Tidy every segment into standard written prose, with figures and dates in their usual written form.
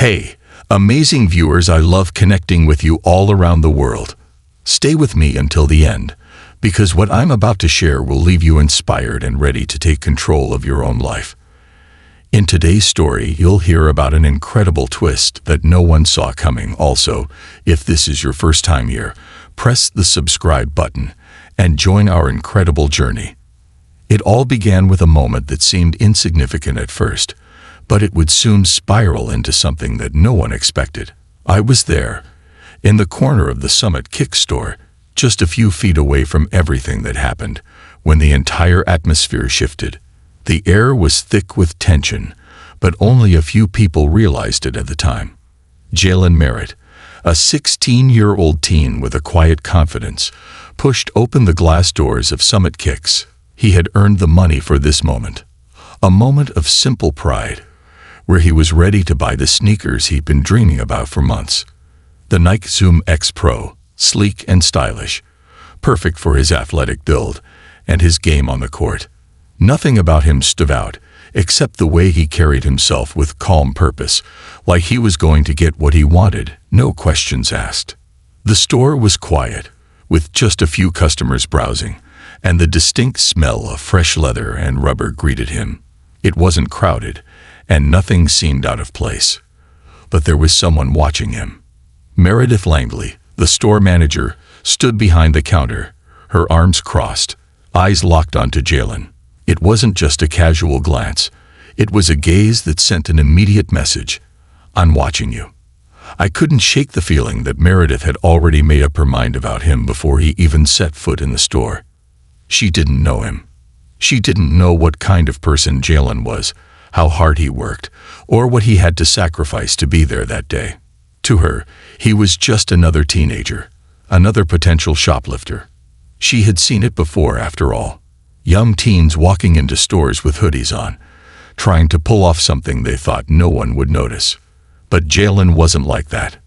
Hey, amazing viewers, I love connecting with you all around the world. Stay with me until the end, because what I'm about to share will leave you inspired and ready to take control of your own life. In today's story, you'll hear about an incredible twist that no one saw coming. Also, if this is your first time here, press the subscribe button and join our incredible journey. It all began with a moment that seemed insignificant at first, but it would soon spiral into something that no one expected. I was there, in the corner of the Summit Kick store, just a few feet away from everything that happened, when the entire atmosphere shifted. The air was thick with tension, but only a few people realized it at the time. Jalen Merritt, a 16-year-old teen with a quiet confidence, pushed open the glass doors of Summit Kicks. He had earned the money for this moment, a moment of simple pride, where he was ready to buy the sneakers he'd been dreaming about for months. The Nike Zoom X Pro, sleek and stylish, perfect for his athletic build and his game on the court. Nothing about him stood out, except the way he carried himself with calm purpose, like he was going to get what he wanted, no questions asked. The store was quiet, with just a few customers browsing, and the distinct smell of fresh leather and rubber greeted him. It wasn't crowded, and nothing seemed out of place. But there was someone watching him. Meredith Langley, the store manager, stood behind the counter, her arms crossed, eyes locked onto Jalen. It wasn't just a casual glance. It was a gaze that sent an immediate message. "I'm watching you." I couldn't shake the feeling that Meredith had already made up her mind about him before he even set foot in the store. She didn't know him. She didn't know what kind of person Jalen was, how hard he worked, or what he had to sacrifice to be there that day. To her, he was just another teenager, another potential shoplifter. She had seen it before, after all. Young teens walking into stores with hoodies on, trying to pull off something they thought no one would notice. But Jalen wasn't like that.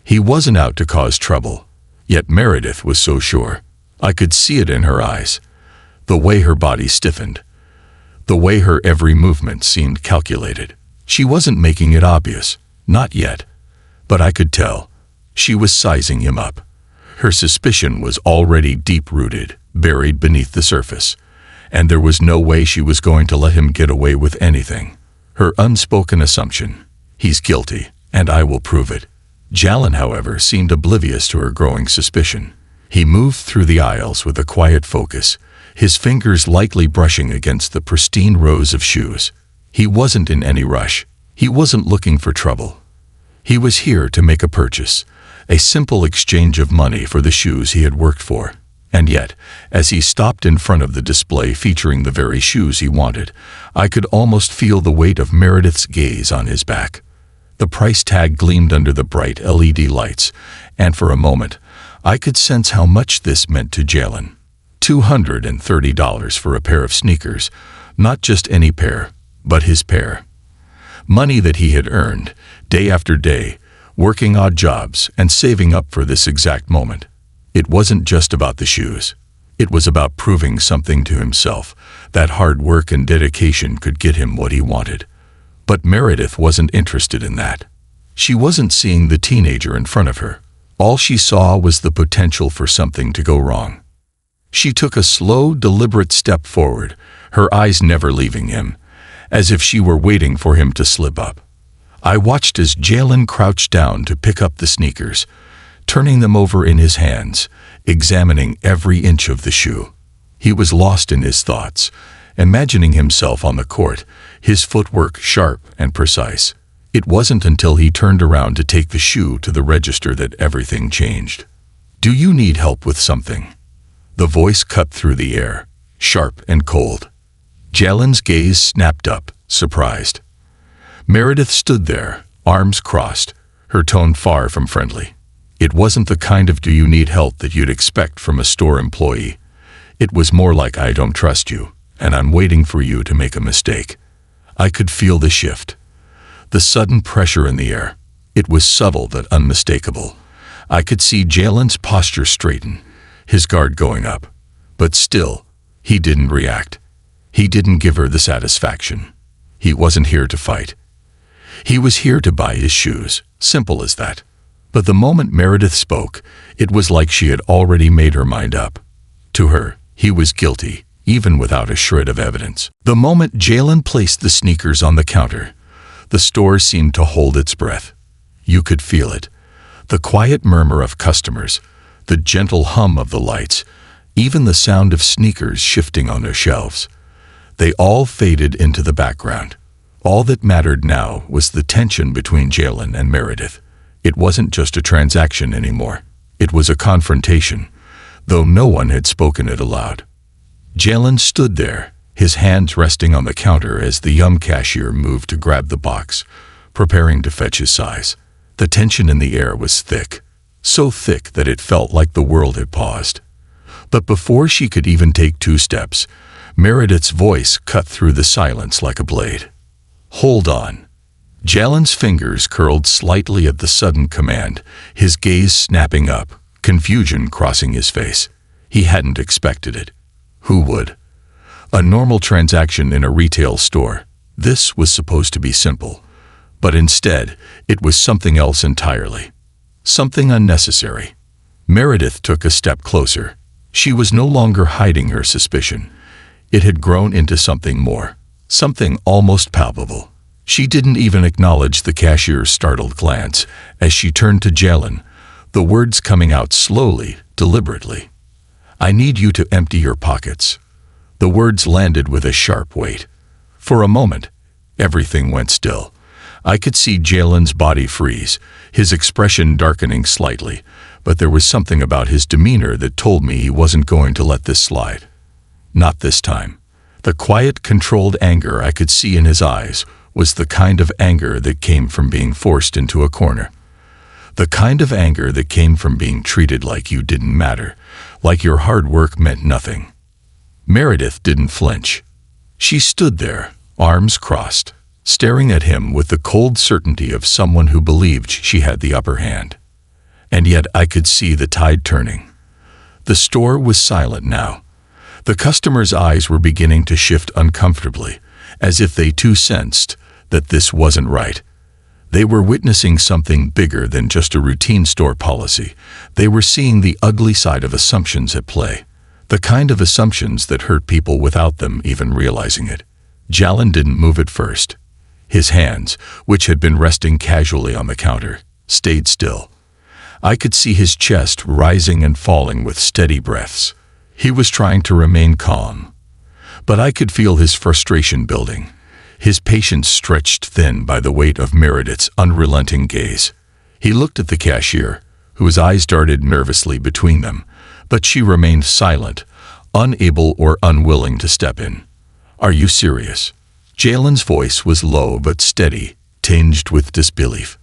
He wasn't out to cause trouble, yet Meredith was so sure. I could see it in her eyes, the way her body stiffened, the way her every movement seemed calculated. She wasn't making it obvious, not yet, but I could tell. She was sizing him up. Her suspicion was already deep-rooted, buried beneath the surface, and there was no way she was going to let him get away with anything. Her unspoken assumption: he's guilty, and I will prove it. Jalen, however, seemed oblivious to her growing suspicion. He moved through the aisles with a quiet focus, his fingers lightly brushing against the pristine rows of shoes. He wasn't in any rush. He wasn't looking for trouble. He was here to make a purchase, a simple exchange of money for the shoes he had worked for. And yet, as he stopped in front of the display featuring the very shoes he wanted, I could almost feel the weight of Meredith's gaze on his back. The price tag gleamed under the bright LED lights, and for a moment, I could sense how much this meant to Jalen. $230 for a pair of sneakers, not just any pair, but his pair. Money that he had earned, day after day, working odd jobs and saving up for this exact moment. It wasn't just about the shoes. It was about proving something to himself, that hard work and dedication could get him what he wanted. But Meredith wasn't interested in that. She wasn't seeing the teenager in front of her. All she saw was the potential for something to go wrong. She took a slow, deliberate step forward, her eyes never leaving him, as if she were waiting for him to slip up. I watched as Jalen crouched down to pick up the sneakers, turning them over in his hands, examining every inch of the shoe. He was lost in his thoughts, imagining himself on the court, his footwork sharp and precise. It wasn't until he turned around to take the shoe to the register that everything changed. "Do you need help with something?" The voice cut through the air, sharp and cold. Jalen's gaze snapped up, surprised. Meredith stood there, arms crossed, her tone far from friendly. It wasn't the kind of "do you need help" that you'd expect from a store employee. It was more like "I don't trust you, and I'm waiting for you to make a mistake." I could feel the shift, the sudden pressure in the air. It was subtle but unmistakable. I could see Jalen's posture straighten, his guard going up. But still, he didn't react. He didn't give her the satisfaction. He wasn't here to fight. He was here to buy his shoes. Simple as that. But the moment Meredith spoke, it was like she had already made her mind up. To her, he was guilty, even without a shred of evidence. The moment Jalen placed the sneakers on the counter, the store seemed to hold its breath. You could feel it. The quiet murmur of customers, the gentle hum of the lights, even the sound of sneakers shifting on their shelves. They all faded into the background. All that mattered now was the tension between Jalen and Meredith. It wasn't just a transaction anymore. It was a confrontation, though no one had spoken it aloud. Jalen stood there, his hands resting on the counter as the young cashier moved to grab the box, preparing to fetch his size. The tension in the air was thick, so thick that it felt like the world had paused. But before she could even take 2 steps, Meredith's voice cut through the silence like a blade. "Hold on." Jalen's fingers curled slightly at the sudden command, his gaze snapping up, confusion crossing his face. He hadn't expected it. Who would? A normal transaction in a retail store. This was supposed to be simple. But instead, it was something else entirely. Something unnecessary. Meredith took a step closer. She was no longer hiding her suspicion. It had grown into something more. Something almost palpable. She didn't even acknowledge the cashier's startled glance as she turned to Jalen, the words coming out slowly, deliberately. "I need you to empty your pockets." The words landed with a sharp weight. For a moment, everything went still. I could see Jalen's body freeze, his expression darkening slightly, but there was something about his demeanor that told me he wasn't going to let this slide. Not this time. The quiet, controlled anger I could see in his eyes was the kind of anger that came from being forced into a corner. The kind of anger that came from being treated like you didn't matter, like your hard work meant nothing. Meredith didn't flinch. She stood there, arms crossed, staring at him with the cold certainty of someone who believed she had the upper hand. And yet I could see the tide turning. The store was silent now. The customers' eyes were beginning to shift uncomfortably, as if they too sensed that this wasn't right. They were witnessing something bigger than just a routine store policy. They were seeing the ugly side of assumptions at play, the kind of assumptions that hurt people without them even realizing it. Jalen didn't move at first. His hands, which had been resting casually on the counter, stayed still. I could see his chest rising and falling with steady breaths. He was trying to remain calm. But I could feel his frustration building, his patience stretched thin by the weight of Meredith's unrelenting gaze. He looked at the cashier, whose eyes darted nervously between them, but she remained silent, unable or unwilling to step in. "Are you serious?" Jalen's voice was low but steady, tinged with disbelief.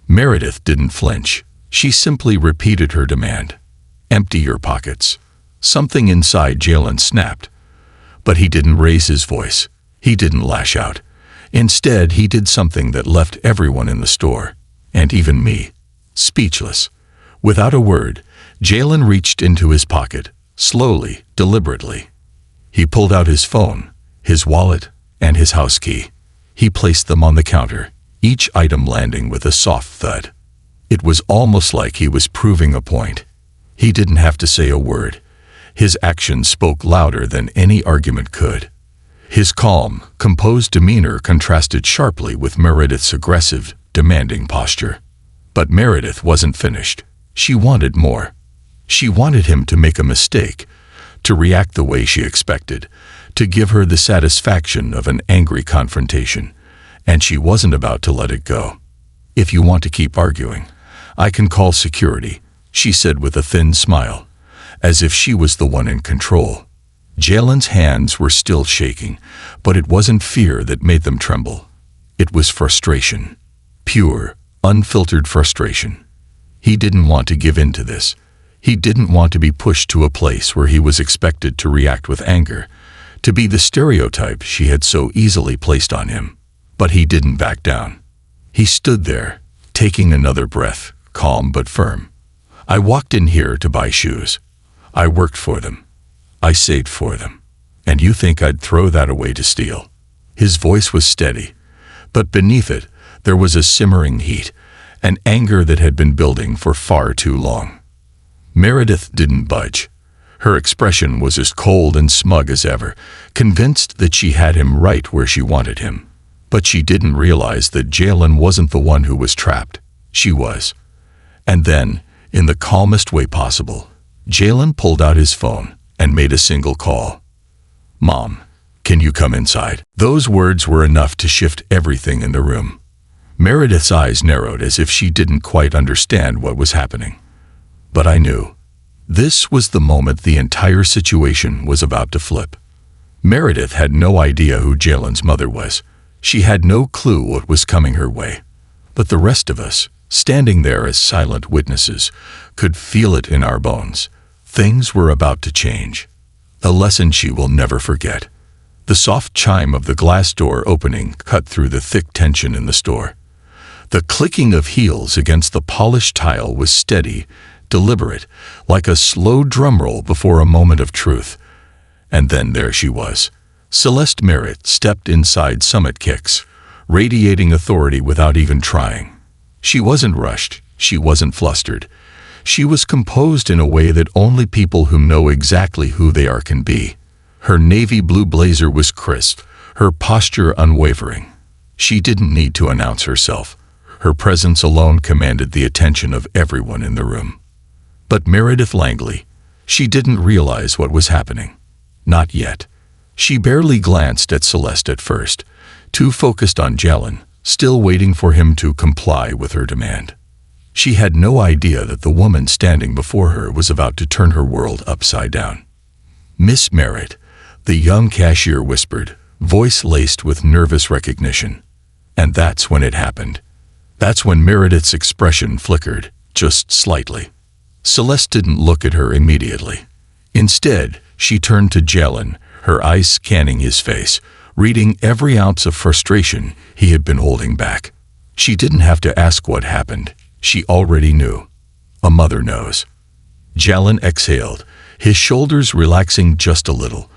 Meredith didn't flinch. She simply repeated her demand. "Empty your pockets." Something inside Jalen snapped. But he didn't raise his voice. He didn't lash out. Instead, he did something that left everyone in the store, and even me, speechless. Without a word, Jalen reached into his pocket, slowly, deliberately. He pulled out his phone, his wallet, and his house key. He placed them on the counter, each item landing with a soft thud. It was almost like he was proving a point. He didn't have to say a word. His actions spoke louder than any argument could. His calm, composed demeanor contrasted sharply with Meredith's aggressive, demanding posture. But Meredith wasn't finished. She wanted more. She wanted him to make a mistake, to react the way she expected, to give her the satisfaction of an angry confrontation, and she wasn't about to let it go. "If you want to keep arguing, I can call security," she said with a thin smile, as if she was the one in control. Jalen's hands were still shaking, but it wasn't fear that made them tremble. It was frustration. Pure, unfiltered frustration. He didn't want to give in to this. He didn't want to be pushed to a place where he was expected to react with anger, to be the stereotype she had so easily placed on him. But he didn't back down. He stood there, taking another breath, calm but firm. "I walked in here to buy shoes. I worked for them. I saved for them. And you think I'd throw that away to steal?" His voice was steady, but beneath it, There was a simmering heat, an anger that had been building for far too long. Meredith didn't budge. Her expression was as cold and smug as ever, convinced that she had him right where she wanted him. But she didn't realize that Jalen wasn't the one who was trapped. She was. And then, in the calmest way possible, Jalen pulled out his phone and made a single call. "Mom, can you come inside?" Those words were enough to shift everything in the room. Meredith's eyes narrowed as if she didn't quite understand what was happening. But I knew. This was the moment the entire situation was about to flip. Meredith had no idea who Jalen's mother was. She had no clue what was coming her way. But the rest of us, standing there as silent witnesses, could feel it in our bones. Things were about to change. A lesson she will never forget. The soft chime of the glass door opening cut through the thick tension in the store. The clicking of heels against the polished tile was steady, deliberate, like a slow drum roll before a moment of truth. And then there she was. Celeste Merritt stepped inside Summit Kicks, radiating authority without even trying. She wasn't rushed. She wasn't flustered. She was composed in a way that only people who know exactly who they are can be. Her navy blue blazer was crisp, her posture unwavering. She didn't need to announce herself. Her presence alone commanded the attention of everyone in the room. But Meredith Langley, she didn't realize what was happening. Not yet. She barely glanced at Celeste at first, too focused on Jalen, still waiting for him to comply with her demand. She had no idea that the woman standing before her was about to turn her world upside down. "Miss Merritt," the young cashier whispered, voice laced with nervous recognition. And that's when it happened. That's when Meredith's expression flickered, just slightly. Celeste didn't look at her immediately. Instead, she turned to Jalen, her eyes scanning his face, reading every ounce of frustration he had been holding back. She didn't have to ask what happened. She already knew. A mother knows. Jalen exhaled, his shoulders relaxing just a little,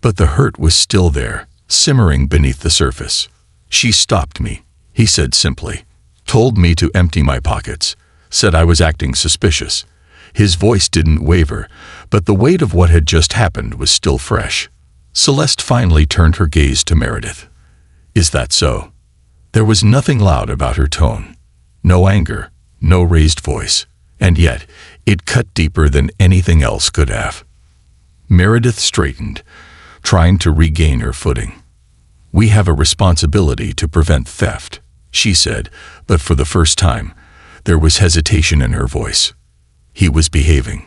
but the hurt was still there, simmering beneath the surface. "She stopped me," he said simply. "Told me to empty my pockets. Said I was acting suspicious." His voice didn't waver, but the weight of what had just happened was still fresh. Celeste finally turned her gaze to Meredith. "Is that so?" There was nothing loud about her tone. No anger, no raised voice. And yet, it cut deeper than anything else could have. Meredith straightened, trying to regain her footing. "We have a responsibility to prevent theft," she said, but for the first time, there was hesitation in her voice. He was behaving.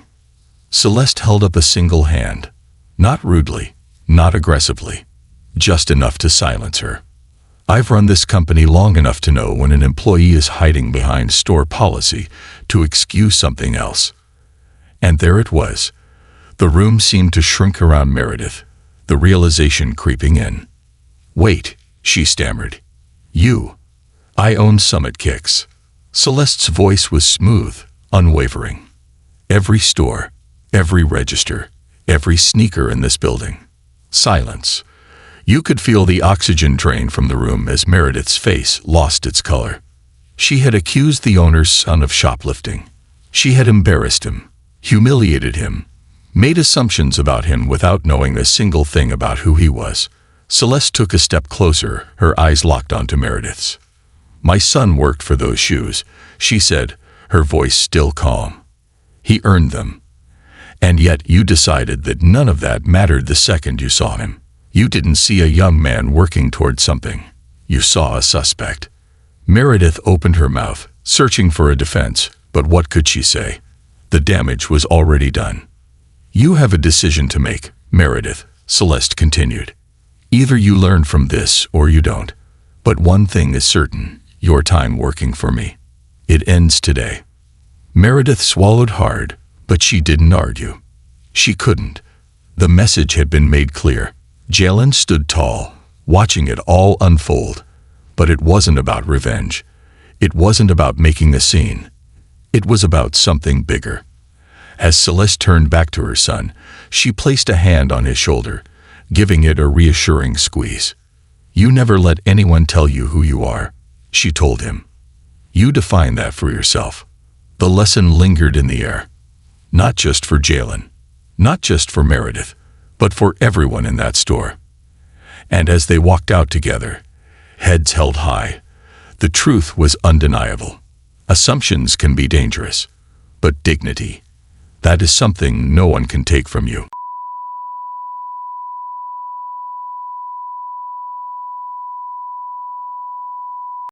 Celeste held up a single hand. Not rudely, not aggressively, just enough to silence her. "I've run this company long enough to know when an employee is hiding behind store policy to excuse something else." And there it was. The room seemed to shrink around Meredith, the realization creeping in. "Wait," she stammered. "You. I own Summit Kicks." Celeste's voice was smooth, unwavering. "Every store, every register, every sneaker in this building." Silence. You could feel the oxygen drain from the room as Meredith's face lost its color. She had accused the owner's son of shoplifting. She had embarrassed him, humiliated him, made assumptions about him without knowing a single thing about who he was. Celeste took a step closer, her eyes locked onto Meredith's. "My son worked for those shoes," she said, her voice still calm. "He earned them. And yet you decided that none of that mattered the second you saw him. You didn't see a young man working toward something. You saw a suspect." Meredith opened her mouth, searching for a defense, but what could she say? The damage was already done. "You have a decision to make, Meredith," Celeste continued. "Either you learn from this or you don't. But one thing is certain, your time working for me. It ends today." Meredith swallowed hard, but she didn't argue. She couldn't. The message had been made clear. Jalen stood tall, watching it all unfold. But it wasn't about revenge. It wasn't about making a scene. It was about something bigger. As Celeste turned back to her son, she placed a hand on his shoulder, giving it a reassuring squeeze. "You never let anyone tell you who you are. she told him. You define that for yourself. The lesson lingered in the air. Not just for Jalen, not just for Meredith, but for everyone in that store. And as they walked out together, heads held high, the truth was undeniable. Assumptions can be dangerous, but dignity, that is something no one can take from you.